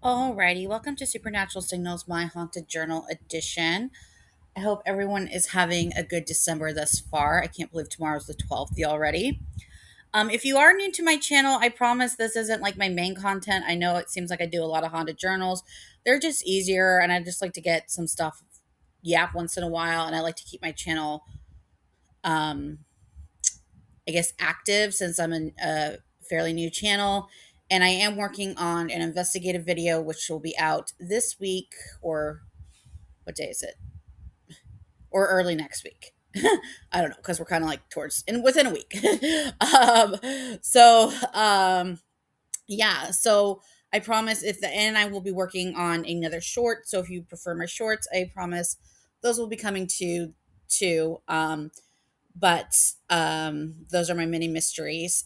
Alrighty, welcome to Supernatural Signals, my haunted journal edition. I hope everyone is having a good December thus far. I can't believe tomorrow's the 12th already. If you are new to my channel, I promise this isn't like my main content. I know it seems like I do a lot of haunted journals. They're just easier, and I just like to get some stuff yap once in a while, and I like to keep my channel um, I guess, active since I'm a fairly new channel. And I am working on an investigative video, which will be out this week, or what day is it? Or early next week. I don't know, because we're kind of like towards and within a week. um, so yeah, so I promise if the and I will be working on another short. So if you prefer my shorts, I promise those will be coming to too. But those are my mini mysteries.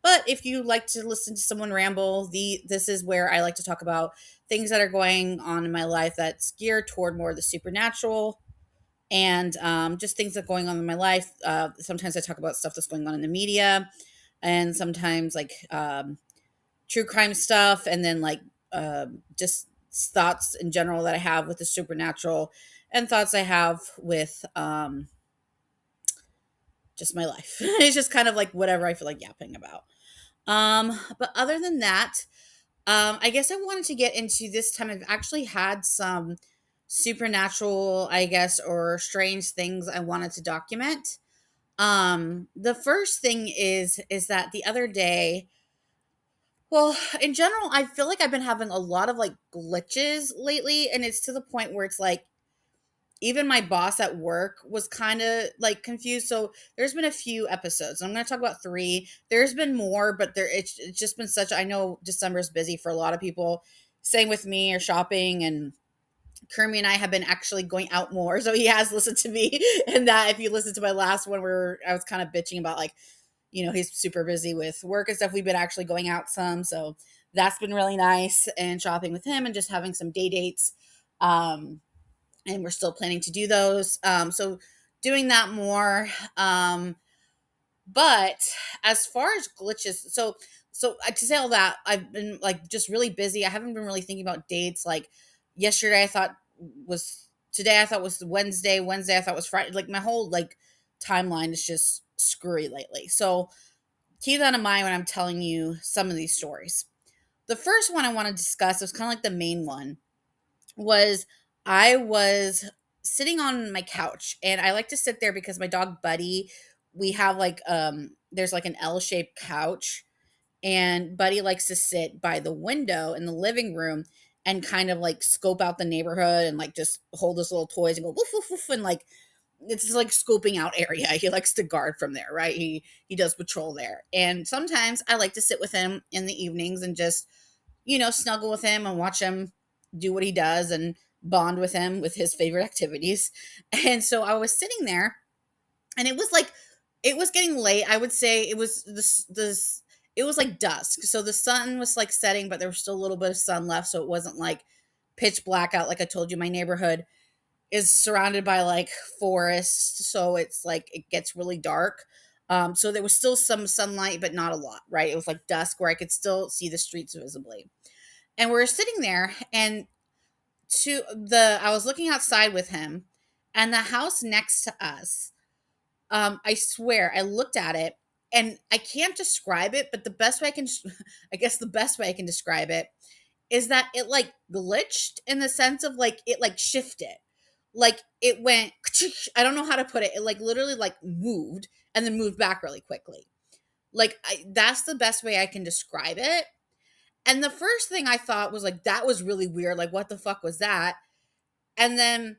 But if you like to listen to someone ramble, this is where I like to talk about things that are going on in my life that's geared toward more of the supernatural and just things that are going on in my life. Sometimes I talk about stuff that's going on in the media, and sometimes like true crime stuff, and then like just thoughts in general that I have with the supernatural, and thoughts I have with just my life. It's just kind of like whatever I feel like yapping about. But other than that, I guess I wanted to get into this time. I've actually had some supernatural, I guess, or strange things I wanted to document. The first thing is that the other day, well, in general, I feel like I've been having a lot of like glitches lately, and it's to the point where it's like even my boss at work was kind of like confused. So there's been a few episodes. I'm going to talk about three. There's been more, but it's just been such. I know December's busy for a lot of people. Same with me or shopping, and Kermie and I have been actually going out more. So he has listened to me, and that if you listen to my last one, where I was kind of bitching about like he's super busy with work and stuff. We've been actually going out some, so that's been really nice and shopping with him and just having some day dates. And we're still planning to do those. So doing that more. But as far as glitches, to say all that, I've been like just really busy. I haven't been really thinking about dates. Like yesterday, I thought was today. I thought was Wednesday. Wednesday, I thought was Friday. Like my whole like timeline is just screwy lately. So keep that in mind when I'm telling you some of these stories. The first one I want to discuss was kind of like the main one was I was sitting on my couch, and I like to sit there because my dog Buddy, we have like there's like an L-shaped couch, and Buddy likes to sit by the window in the living room and kind of like scope out the neighborhood and like just hold his little toys and go woof woof woof, and like it's like scoping out area. He likes to guard from there, right? He does patrol there. And sometimes I like to sit with him in the evenings and just snuggle with him and watch him do what he does and bond with him with his favorite activities. And so I was sitting there, and it was like it was getting late. I would say it was this it was like dusk. So the sun was like setting, but there was still a little bit of sun left, so it wasn't like pitch black out. Like I told you, my neighborhood is surrounded by like forest, so it's like it gets really dark. So there was still some sunlight, but not a lot, right? It was like dusk where I could still see the streets visibly. And we were sitting there, and I was looking outside with him, and the house next to us, I swear I looked at it, and I can't describe it, but the best way I can I guess the best way I can describe it is that it like glitched in the sense of like it like shifted. Like it went I don't know how to put it. It like literally like moved and then moved back really quickly. That's the best way I can describe it. And the first thing I thought was like that was really weird. Like what the fuck was that? And then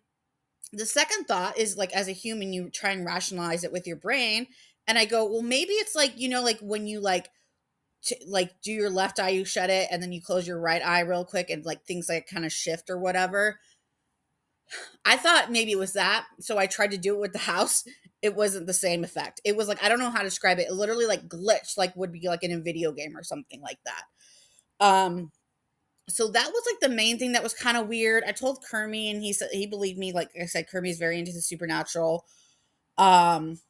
the second thought is like as a human you try and rationalize it with your brain, and I go, well, maybe it's like like when you like do your left eye, you shut it, and then you close your right eye real quick, and like things like kind of shift or whatever. I thought maybe it was that, so I tried to do it with the house. It wasn't the same effect. It was like I don't know how to describe it. It literally like glitched, like would be like in a video game or something like that. Um, so that was like the main thing that was kind of weird. I told Kermie, and he said he believed me. Like I said, Kermie is very into the supernatural. Um,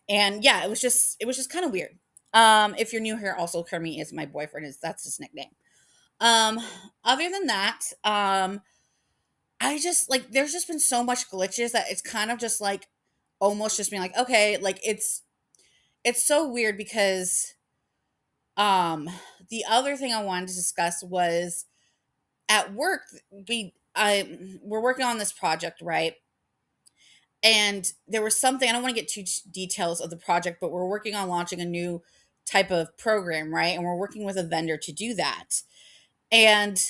and yeah, it was just kind of weird. If you're new here, also Kermie is my boyfriend. Is That's his nickname. Um, other than that, I just like there's just been so much glitches that it's kind of just like almost just being like, okay, like it's so weird because um the other thing I wanted to discuss was at work we're working on this project, right? And there was something, I don't want to get too details of the project, but we're working on launching a new type of program, right? And we're working with a vendor to do that. And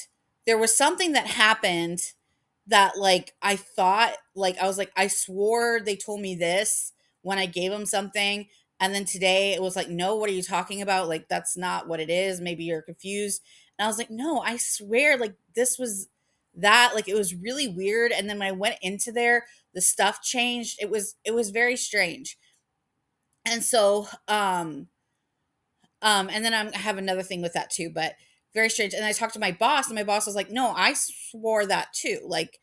there was something that happened that like I thought, like I was like I swore they told me this when I gave them something, and then today it was like, no, what are you talking about? Like that's not what it is, maybe you're confused. And I was like, no, I swear, like this was that, like it was really weird. And then when I went into there, the stuff changed. It was very strange. And so and then I have another thing with that too, but very strange. And I talked to my boss, and my boss was like, no, I swore that too. Like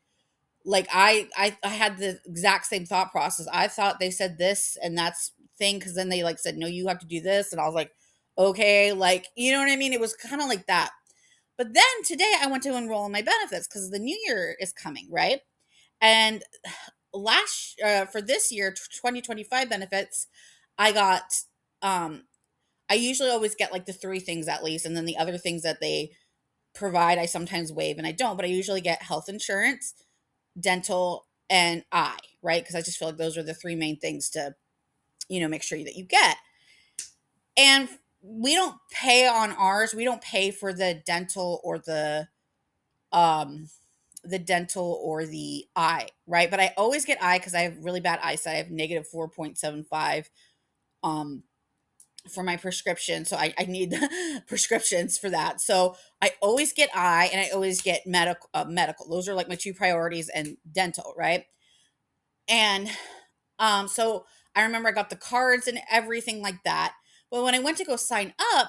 I had the exact same thought process. I thought they said this and that's thing, because then they like said, no, you have to do this. And I was like, okay, like, you know what I mean? It was kind of like that. But then today I went to enroll in my benefits because the new year is coming, right? And for this year, 2025 benefits, I got um I usually always get like the three things at least, and then the other things that they provide I sometimes waive and I don't, but I usually get health insurance, dental, and eye, right? Because I just feel like those are the three main things to, make sure that you get. And we don't pay on ours. We don't pay for um the dental or the eye, right? But I always get eye because I have really bad eyesight. I have negative 4.75 um for my prescription. So I need prescriptions for that. So I always get eye and I always get medical. Those are like my two priorities, and dental, right? And so I remember I got the cards and everything like that. But when I went to go sign up,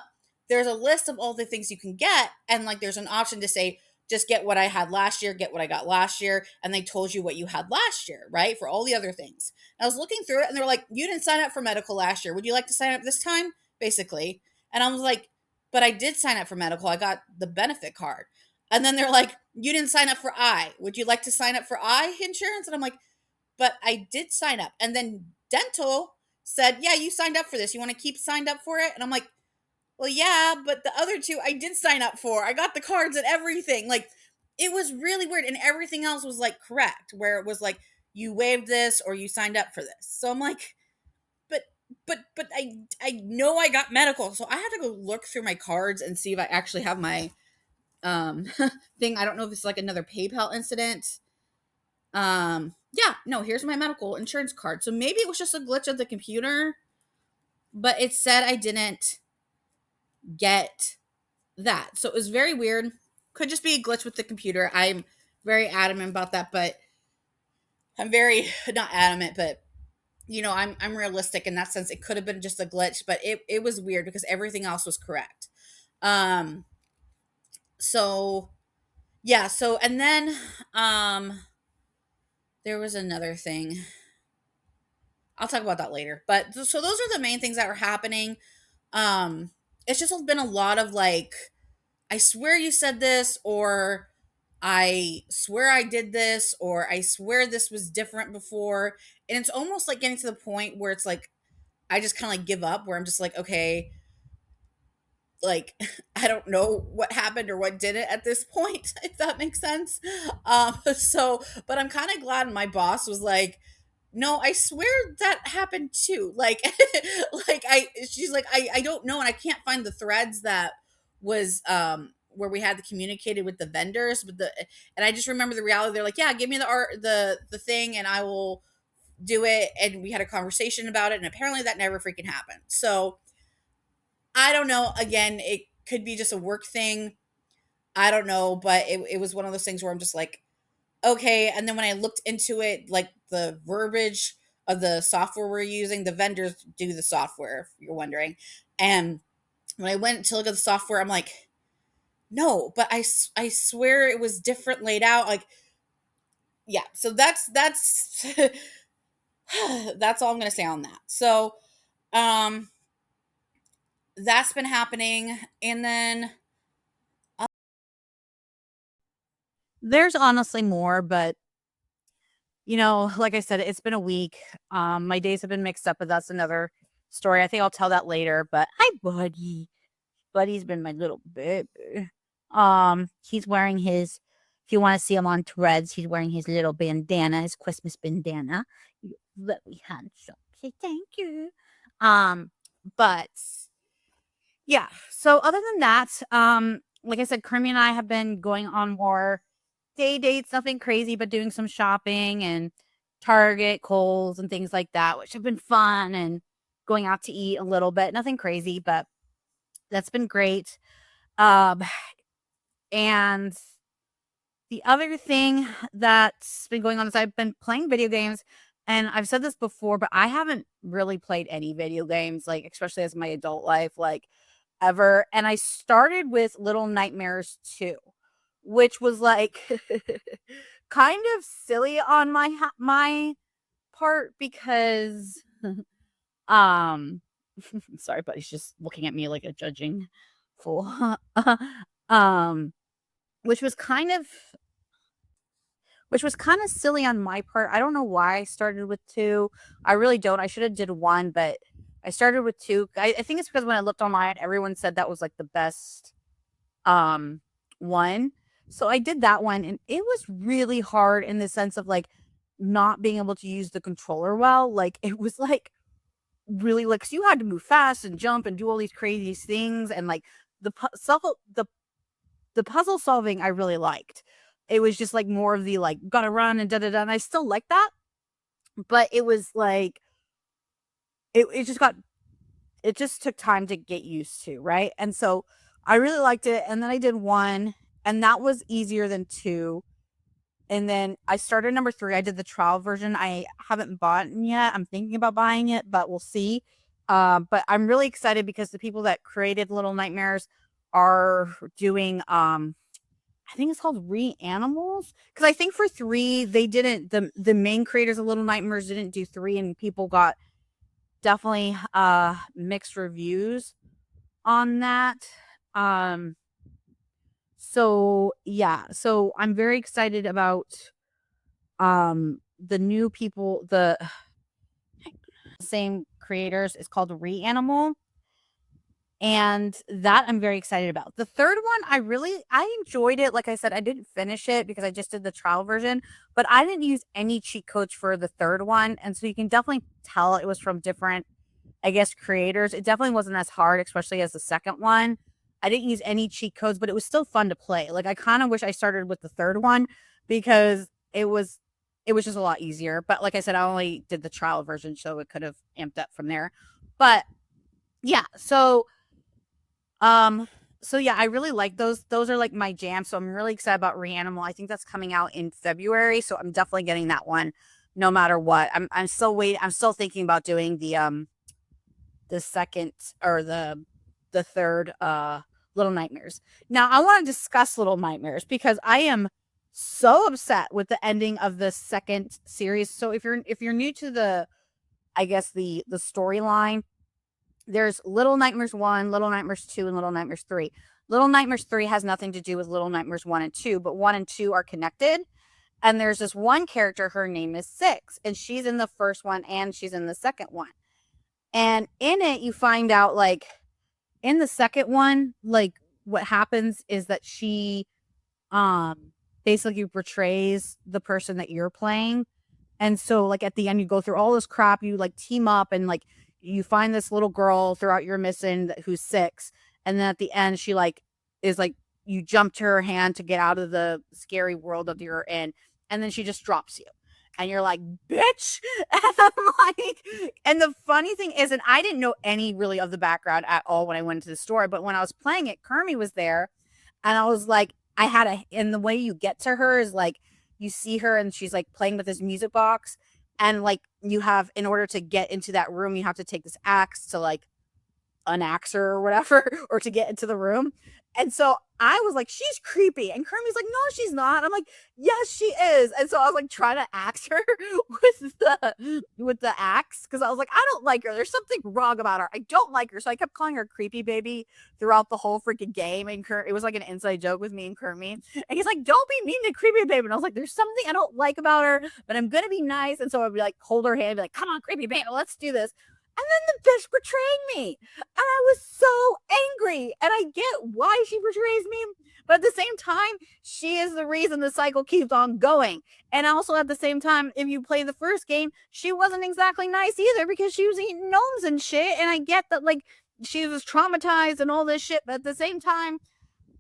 there's a list of all the things you can get. And like there's an option to say, just get what I had last year, get what I got last year. And they told you what you had last year, right? For all the other things. And I was looking through it and they were like, you didn't sign up for medical last year. Would you like to sign up this time? Basically. And I was like, but I did sign up for medical. I got the benefit card. And then they're like, you didn't sign up for eye. Would you like to sign up for eye insurance? And I'm like, but I did sign up. And then dental said, yeah, you signed up for this. You want to keep signed up for it? And I'm like, well, yeah, but the other two I did sign up for. I got the cards and everything. Like, it was really weird. And everything else was like correct, where it was like, you waived this or you signed up for this. So I'm like, but but I know I got medical. So I had to go look through my cards and see if I actually have my um thing. I don't know if it's like another PayPal incident. Yeah, no, here's my medical insurance card. So maybe it was just a glitch of the computer, but it said I didn't get that. So it was very weird. Could just be a glitch with the computer. I'm very adamant about that, but I'm very not adamant, but I'm realistic in that sense. It could have been just a glitch, but it was weird because everything else was correct. Um so yeah, so and then there was another thing. I'll talk about that later. But so those are the main things that were happening. It's just been a lot of like, I swear you said this, or I swear I did this, or I swear this was different before. And it's almost like getting to the point where it's like I just kind of like give up, where I'm just like, okay, like I don't know what happened or what did it at this point, if that makes sense. So but I'm kind of glad my boss was like, no, I swear that happened too. Like like she's like, I don't know, and I can't find the threads that was where we had communicated with the vendors, but the and I just remember the reality. They're like, yeah, give me the art, the thing, and I will do it. And we had a conversation about it, and apparently that never freaking happened. So I don't know. Again, it could be just a work thing. I don't know, but it was one of those things where I'm just like, okay. And then when I looked into it, like the verbiage of the software we're using, the vendors do the software, if you're wondering. And when I went to look at the software, I'm like, no, but I swear it was different laid out. Like, yeah. So that's that's all I'm gonna say on that. So um that's been happening. And then There's honestly more, but like I said, it's been a week. My days have been mixed up, but that's another story. I think I'll tell that later. But hi, Buddy. Buddy's been my little baby. He's wearing his. If you want to see him on Threads, he's wearing his little bandana, his Christmas bandana. You're very handsome. Say thank you. But yeah. So other than that, like I said, Kermie and I have been going on more day dates, nothing crazy, but doing some shopping and Target, Kohl's, and things like that, which have been fun, and going out to eat a little bit. Nothing crazy, but that's been great. Um, and the other thing that's been going on is I've been playing video games, and I've said this before, but I haven't really played any video games, like especially as my adult life, like ever. And I started with Little Nightmares 2, which was like kind of silly on my part because um sorry, but he's just looking at me like a judging fool. um which was kind of silly on my part. I don't know why I started with 2. I really don't. I should have did 1, but I started with 2. I think it's because when I looked online, everyone said that was like the best um one. So I did that one, and it was really hard in the sense of like not being able to use the controller well. Like it was like really like 'cause you had to move fast and jump and do all these crazy things, and like the the puzzle solving I really liked. It was just like more of the like gotta run and da da da. And I still like that, but it was like it just took time to get used to, right? And so I really liked it. And then I did 1, and that was easier than 2. And then I started number 3. I did the trial version. I haven't bought it yet. I'm thinking about buying it, but we'll see. But I'm really excited because the people that created Little Nightmares are doing I think it's called Reanimals, because I think for 3 they didn't the main creators of Little Nightmares didn't do 3, and people got definitely mixed reviews on that. Um so yeah, so I'm very excited about the new people, the same creators. Is called Reanimal, and that I'm very excited about. The third one, I enjoyed it. Like I said, I didn't finish it because I just did the trial version, but I didn't use any cheat codes for the third one, and so you can definitely tell it was from different, I guess, creators. It definitely wasn't as hard, especially as the second one. I didn't use any cheat codes, but it was still fun to play. Like I kind of wish I started with the third one because it was just a lot easier. But like I said, I only did the trial version, so it could have amped up from there. But yeah, um, so yeah, I really like those. Those are like my jam. So I'm really excited about Reanimal. I think that's coming out in February, so I'm definitely getting that one, no matter what. I'm still waiting. I'm still thinking about doing the second or the third Little Nightmares. Now I want to discuss Little Nightmares because I am so upset with the ending of the second series. So if you're new to the, I guess, the storyline, there's Little Nightmares 1, Little Nightmares 2, and Little Nightmares 3. Little Nightmares 3 has nothing to do with Little Nightmares 1 and 2, but 1 and 2 are connected. And there's this one character, her name is Six, and she's in the first one and she's in the second one. And in it, you find out, like, in the second one, like, what happens is that she basically portrays the person that you're playing. And so, like, at the end, you go through all this crap, you like team up, and like you find this little girl throughout your mission who's 6. And then at the end, she like is like, you jump to her hand to get out of the scary world that you're in, and then she just drops you. And you're like, bitch. And I'm like, and the funny thing is, and I didn't know any really of the background at all when I went into the store, but when I was playing it, Kermie was there, and I was like, and the way you get to her is like, you see her and she's like playing with this music box, and like you have, in order to get into that room, you have to take this axe to like unax her or whatever, or to get into the room. And so I was like, she's creepy. And Kermit's like, no, she's not. I'm like, yes, she is. And so I was like trying to axe her with the axe because I was like, I don't like her. There's something wrong about her. I don't like her. So I kept calling her creepy baby throughout the whole freaking game. And it was like an inside joke with me and Kermit. And he's like, don't be mean to creepy baby. And I was like, there's something I don't like about her, but I'm gonna be nice. And so I'd be like, hold her hand, and be like, come on, creepy baby, let's do this. And then the bitch betrayed me. And I was so angry. And I get why she betrays me. But at the same time, she is the reason the cycle keeps on going. And also at the same time, if you play the first game, she wasn't exactly nice either because she was eating gnomes and shit. And I get that, like, she was traumatized and all this shit. But at the same time,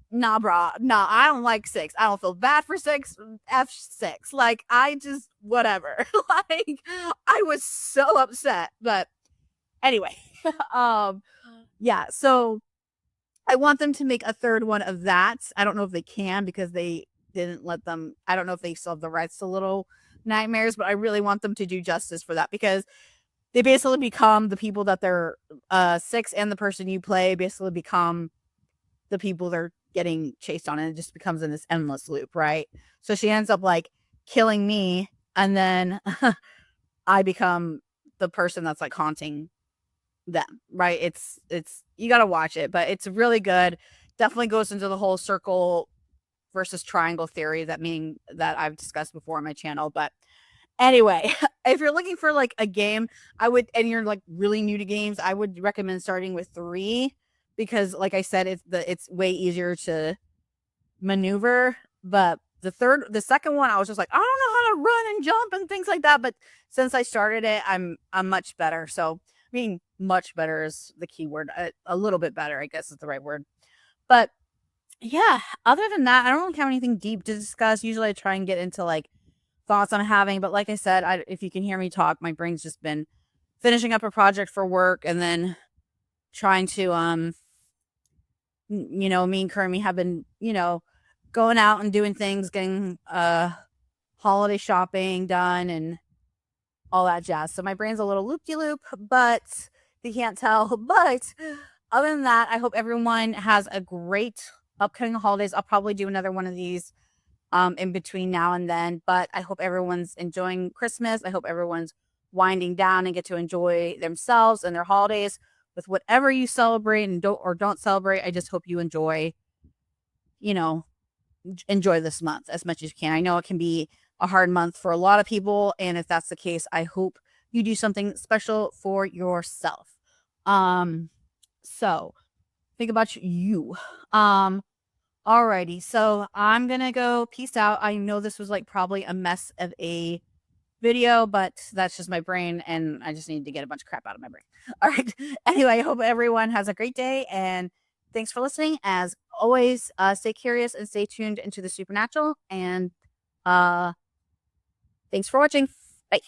nah, brah. Nah, I don't like 6. I don't feel bad for 6. F6. Like, I just, whatever. Like, I was so upset. But anyway, um, yeah, so I want them to make a third one of that. I don't know if they can because they didn't let them. I don't know if they still have the rights to Little Nightmares, but I really want them to do justice for that because they basically become the people that they're 6 and the person you play basically become the people they're getting chased on, and it just becomes in this endless loop, right? So she ends up like killing me, and then I become the person that's like haunting them, right? It's you got to watch it, but it's really good. Definitely goes into the whole circle versus triangle theory that I've discussed before on my channel. But anyway, if you're looking for like a game, and you're like really new to games, I would recommend starting with 3 because, like I said, it's way easier to maneuver. But the second one, I was just like, I don't know how to run and jump and things like that. But since I started it, I'm much better. So I mean, much better is the key word. A little bit better, I guess, is the right word. But yeah, other than that, I don't really have anything deep to discuss. Usually, I try and get into like thoughts I'm having. But like I said, if you can hear me talk, my brain's just been finishing up a project for work and then trying to me and Kermie have been, going out and doing things, getting holiday shopping done and all that jazz. So my brain's a little loop de loop, but you can't tell. But other than that, I hope everyone has a great upcoming holidays. I'll probably do another one of these in between now and then. But I hope everyone's enjoying Christmas. I hope everyone's winding down and get to enjoy themselves and their holidays with whatever you celebrate and don't celebrate. I just hope you you know, enjoy this month as much as you can. I know it can be a hard month for a lot of people, and if that's the case, I hope you do something special for yourself. So think about you. Alrighty, so I'm gonna go peace out. I know this was like probably a mess of a video, but that's just my brain, and I just need to get a bunch of crap out of my brain. All right. Anyway, I hope everyone has a great day, and thanks for listening. As always, stay curious and stay tuned into the supernatural. And thanks for watching. Bye.